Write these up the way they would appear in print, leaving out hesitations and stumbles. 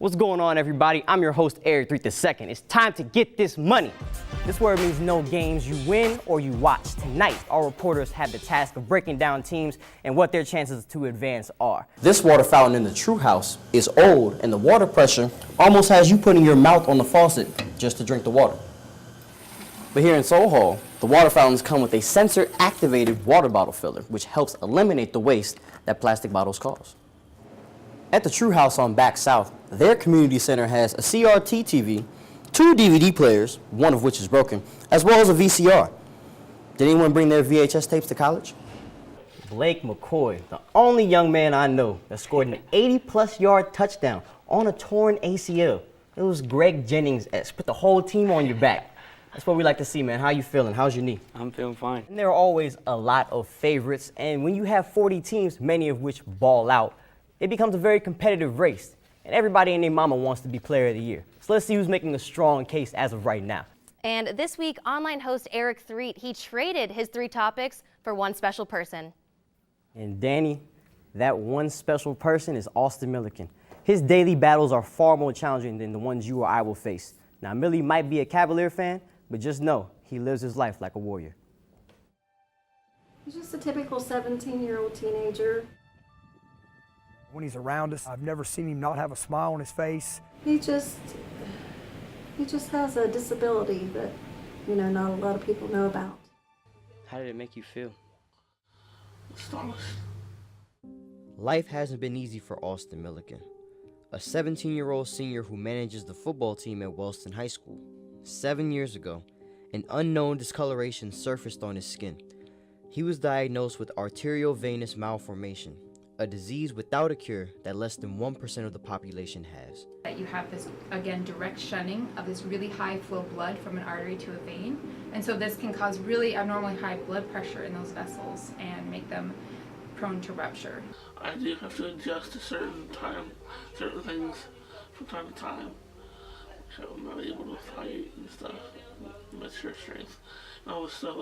What's going on, everybody? I'm your host, Erik Threet II. It's time to get this money. This word means no games you win or you watch. Tonight, our reporters have the task of breaking down teams and what their chances to advance are. This water fountain in the True House is old, and the water pressure almost has you putting your mouth on the faucet just to drink the water. But here in Soho, the water fountains come with a sensor-activated water bottle filler, which helps eliminate the waste that plastic bottles cause. At the True House on Back South, their community center has a CRT TV, 2 DVD players, one of which is broken, as well as a VCR. Did anyone bring their VHS tapes to college? Blake McCoy, the only young man I know that scored an 80-plus yard touchdown on a torn ACL. It was Greg Jennings-esque. Put the whole team on your back. That's what we like to see, man. How you feeling? How's your knee? I'm feeling fine. And there are always a lot of favorites, and when you have 40 teams, many of which ball out, it becomes a very competitive race, and everybody and their mama wants to be player of the year. So let's see who's making a strong case as of right now. And this week, online host Erik Threet, he traded his 3 topics for one special person. And Danny, that one special person is Austin Milliken. His daily battles are far more challenging than the ones you or I will face. Now, Millie might be a Cavalier fan, but just know he lives his life like a warrior. He's just a typical 17-year-old teenager. When he's around us, I've never seen him not have a smile on his face. He just has a disability that, not a lot of people know about. How did it make you feel? Astonished. Life hasn't been easy for Austin Milliken, a 17-year-old senior who manages the football team at Wellston High School. 7 years ago, an unknown discoloration surfaced on his skin. He was diagnosed with arteriovenous malformation, a disease without a cure that less than 1% of the population has. You have this, again, direct shunning of this really high flow blood from an artery to a vein. And so this can cause really abnormally high blood pressure in those vessels and make them prone to rupture. I do have to adjust to certain things from time to time. So I'm not able to fight and stuff, my strength. And all this stuff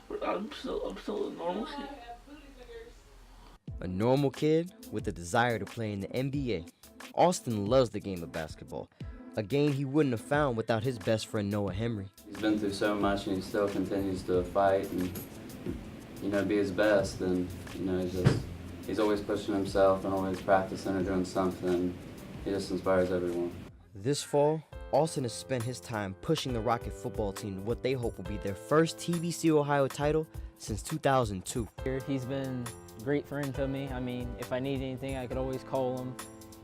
but I'm still a normal kid. A normal kid with a desire to play in the NBA. Austin loves the game of basketball, a game he wouldn't have found without his best friend Noah Henry. He's been through so much and he still continues to fight and, be his best. And, he's always pushing himself and always practicing or doing something. He just inspires everyone. This fall, Austin has spent his time pushing the Rocket football team to what they hope will be their first TVC Ohio title since 2002. He's been a great friend to me. I mean, if I need anything, I could always call him.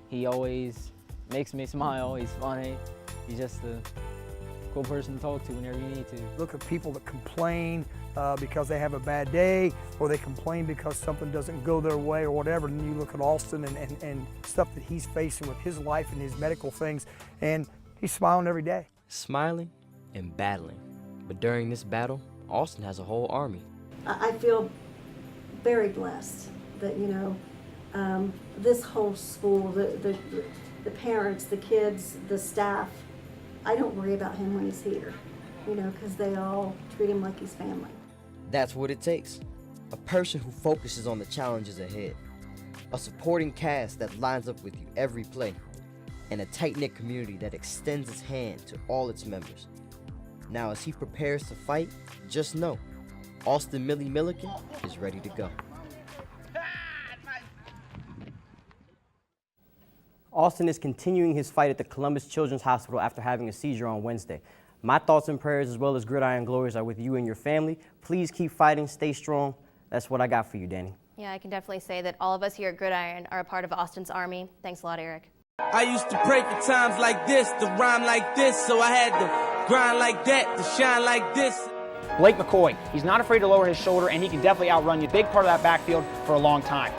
He always makes me smile. He's funny. He's just a cool person to talk to whenever you need to. Look at people that complain because they have a bad day, or they complain because something doesn't go their way or whatever, and you look at Austin and stuff that he's facing with his life and his medical things, and he's smiling every day. Smiling and battling. But during this battle, Austin has a whole army. I feel very blessed that, this whole school, the parents, the kids, the staff, I don't worry about him when he's here, because they all treat him like he's family. That's what it takes. A person who focuses on the challenges ahead. A supporting cast that lines up with you every play. And a tight-knit community that extends its hand to all its members. Now, as he prepares to fight, just know, Austin Milliken is ready to go. Austin is continuing his fight at the Columbus Children's Hospital after having a seizure on Wednesday. My thoughts and prayers, as well as Gridiron Glories, are with you and your family. Please keep fighting, stay strong. That's what I got for you, Danny. Yeah, I can definitely say that all of us here at Gridiron are a part of Austin's army. Thanks a lot, Erik. I used to pray for times like this, to rhyme like this, so I had to grind like that, to shine like this. Blake McCoy, he's not afraid to lower his shoulder, and he can definitely outrun you. Big part of that backfield for a long time.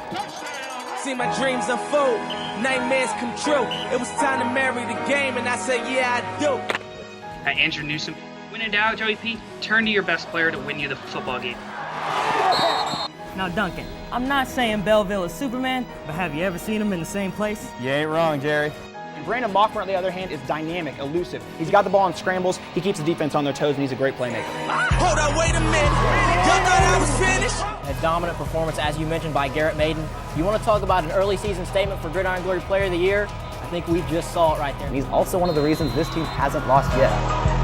See my dreams unfold, nightmares come true. It was time to marry the game, and I said, yeah, I do. Andrew Newsom, when in doubt, Joey P, turn to your best player to win you the football game. Now, Duncan, I'm not saying Belleville is Superman, but have you ever seen him in the same place? You ain't wrong, Jerry. And Brandon Mockmer, on the other hand, is dynamic, elusive. He's got the ball in scrambles, he keeps the defense on their toes, and he's a great playmaker. Hold on, wait a minute. Y'all thought I was finished? A dominant performance, as you mentioned, by Garrett Maiden. You want to talk about an early season statement for Gridiron Glory Player of the Year? I think we just saw it right there. And he's also one of the reasons this team hasn't lost yet.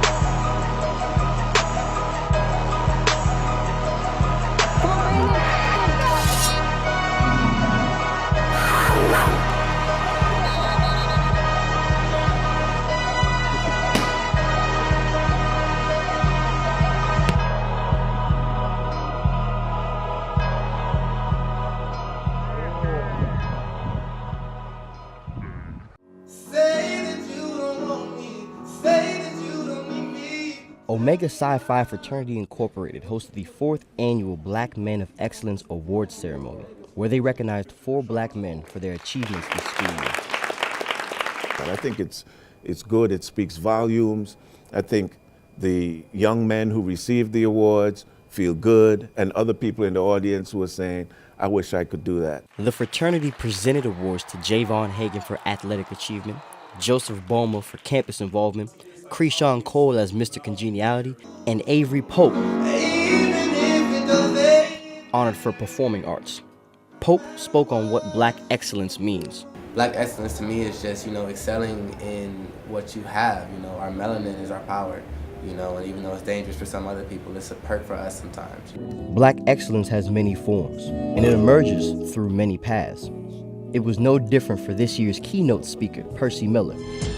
Omega Psi Phi Fraternity Incorporated hosted the 4th annual Black Men of Excellence Awards ceremony, where they recognized 4 black men for their achievements this school year. I think it's good, it speaks volumes. I think the young men who received the awards feel good, and other people in the audience who are saying, I wish I could do that. The fraternity presented awards to Javon Hagan for athletic achievement, Joseph Boma for campus involvement, Krishawn Cole as Mr. Congeniality, and Avery Pope honored for performing arts. Pope spoke on what black excellence means. Black excellence to me is just, excelling in what you have. Our melanin is our power, and even though it's dangerous for some other people, it's a perk for us sometimes. Black excellence has many forms, and it emerges through many paths. It was no different for this year's keynote speaker, Percy Miller,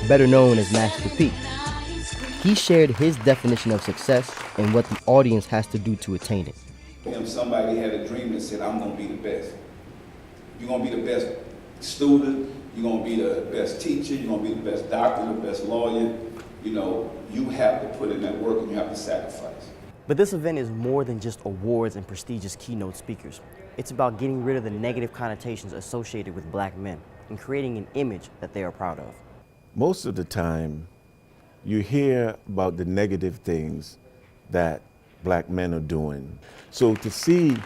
better known as Master P. He shared his definition of success and what the audience has to do to attain it. Somebody had a dream that said, I'm going to be the best. You're going to be the best student, you're going to be the best teacher, you're going to be the best doctor, the best lawyer. You have to put in that work and you have to sacrifice. But this event is more than just awards and prestigious keynote speakers. It's about getting rid of the negative connotations associated with black men and creating an image that they are proud of. Most of the time, you hear about the negative things that black men are doing. So to see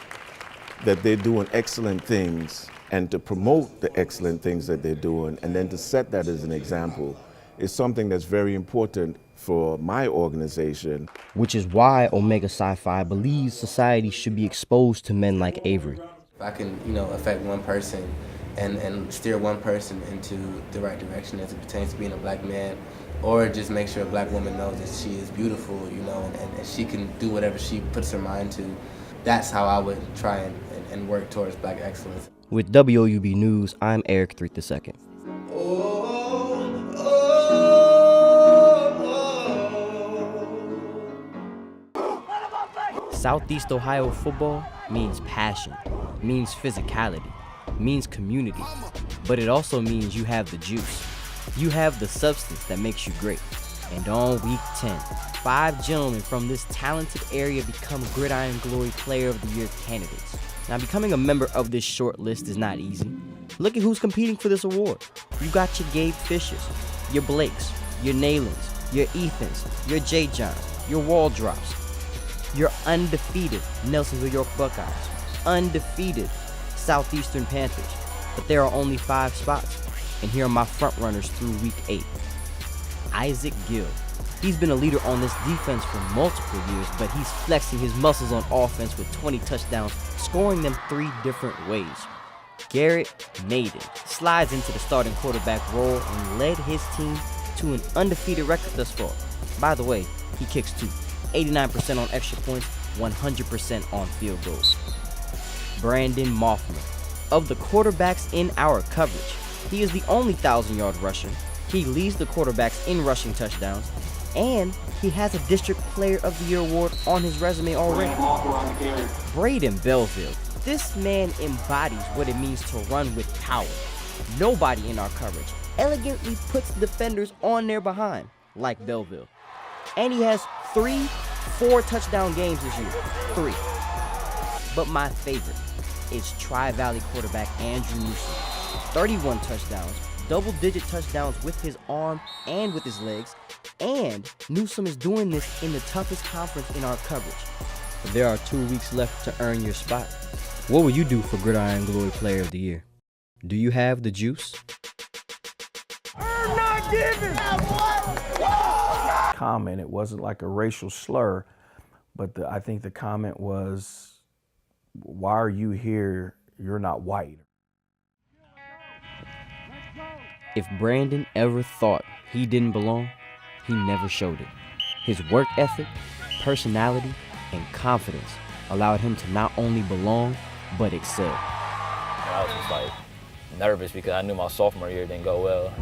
that they're doing excellent things and to promote the excellent things that they're doing and then to set that as an example is something that's very important for my organization. Which is why Omega Psi Phi believes society should be exposed to men like Avery. If I can, affect one person and steer one person into the right direction as it pertains to being a black man, or just make sure a black woman knows that she is beautiful, and she can do whatever she puts her mind to. That's how I would try and work towards black excellence. With WOUB News, I'm Erik Threet II. Southeast Ohio football means passion, means physicality, means community, but it also means you have the juice. You have the substance that makes you great. And on week 10, 5 gentlemen from this talented area become Gridiron Glory Player of the Year candidates. Now, becoming a member of this short list is not easy. Look at who's competing for this award. You got your Gabe Fishers, your Blakes, your Naylands, your Ethans, your J. Johns, your Wall Drops, your undefeated Nelsonville York Buckeyes, undefeated Southeastern Panthers. But there are only 5 spots. And here are my front runners through week 8. Isaac Gill. He's been a leader on this defense for multiple years, but he's flexing his muscles on offense with 20 touchdowns, scoring them 3 different ways. Garrett Maiden slides into the starting quarterback role and led his team to an undefeated record thus far. By the way, he kicks too. 89% on extra points, 100% on field goals. Brandon Moffman. Of the quarterbacks in our coverage, he is the only 1,000-yard rusher. He leads the quarterbacks in rushing touchdowns, and he has a District Player of the Year award on his resume already. Braden Belleville. This man embodies what it means to run with power. Nobody in our coverage elegantly puts defenders on their behind like Belleville. And he has 4 touchdown games this year. 3. But my favorite is Tri-Valley quarterback Andrew Newsom. 31 touchdowns, double-digit touchdowns with his arm and with his legs, and Newsom is doing this in the toughest conference in our coverage. But there are 2 weeks left to earn your spot. What will you do for Gridiron Glory Player of the Year? Do you have the juice? Comment, it wasn't like a racial slur, but I think the comment was, why are you here? You're not white. If Brandon ever thought he didn't belong, he never showed it. His work ethic, personality, and confidence allowed him to not only belong, but excel. I was just like nervous because I knew my sophomore year didn't go well.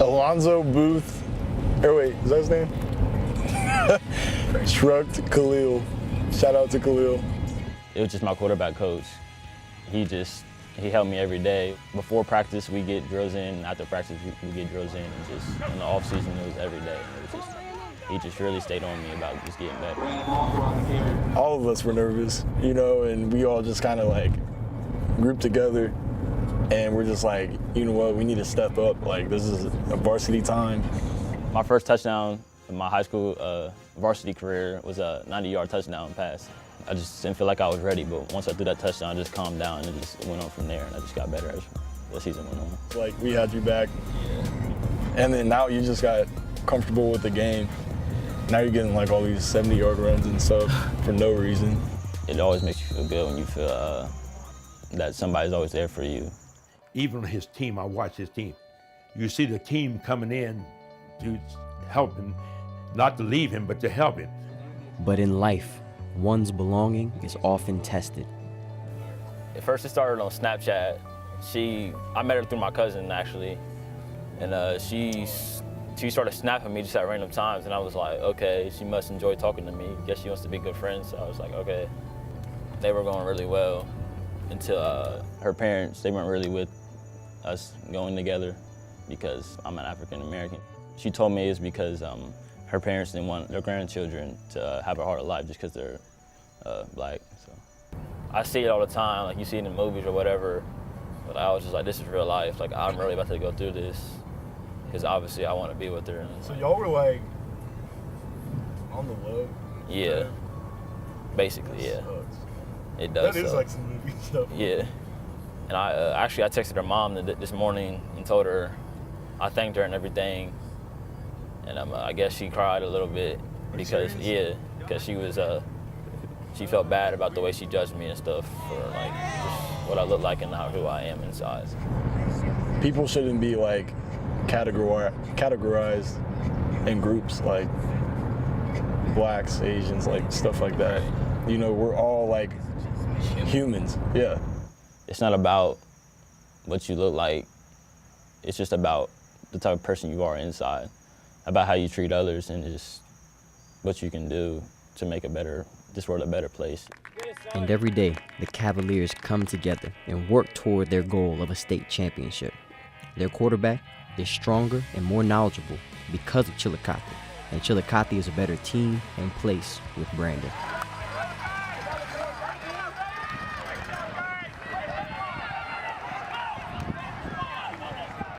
Alonzo Booth, wait, is that his name? Shrugged Khalil. Shout out to Khalil. It was just my quarterback coach. He helped me every day. Before practice, we get drills in. After practice, we get drills in. And just in the off season, it was every day. He just really stayed on me about just getting better. All of us were nervous, you know, and we all just kind of like grouped together, and we're just like, you know what, we need to step up. Like, this is a varsity time. My first touchdown in my high school varsity career was a 90-yard touchdown pass. I just didn't feel like I was ready, but once I threw that touchdown, I just calmed down and it just went on from there, and I just got better as the season went on. Like, we had you back, and then now you just got comfortable with the game. Now you're getting like all these 70-yard runs and stuff for no reason. It always makes you feel good when you feel that somebody's always there for you. Even his team, I watch his team. You see the team coming in to help him, not to leave him, but to help him. But in life, one's belonging is often tested. At first it started on Snapchat. I met her through my cousin actually, and she started snapping me just at random times, and I was like, okay, she must enjoy talking to me. Guess she wants to be good friends. So I was like, okay. They were going really well until her parents, they weren't really with us going together because I'm an African American. She told me it's because her parents didn't want their grandchildren to have a harder life just because they're black. So I see it all the time, like you see it in movies or whatever, but I was just like, this is real life. Like, I'm really about to go through this because obviously I want to be with her. So y'all were like on the low? Yeah, basically, yeah. It does. That is like some movie stuff. Yeah. And I texted her mom this morning and told her I thanked her and everything. And I guess she cried a little bit because she felt bad about the way she judged me and stuff for like just what I look like and not who I am inside. People shouldn't be like categorized in groups like blacks, Asians, like stuff like that. You know, we're all like humans. Yeah. It's not about what you look like. It's just about the type of person you are inside, about how you treat others and just what you can do to make this world a better place. And every day, the Cavaliers come together and work toward their goal of a state championship. Their quarterback is stronger and more knowledgeable because of Chillicothe, and Chillicothe is a better team and place with Brandon.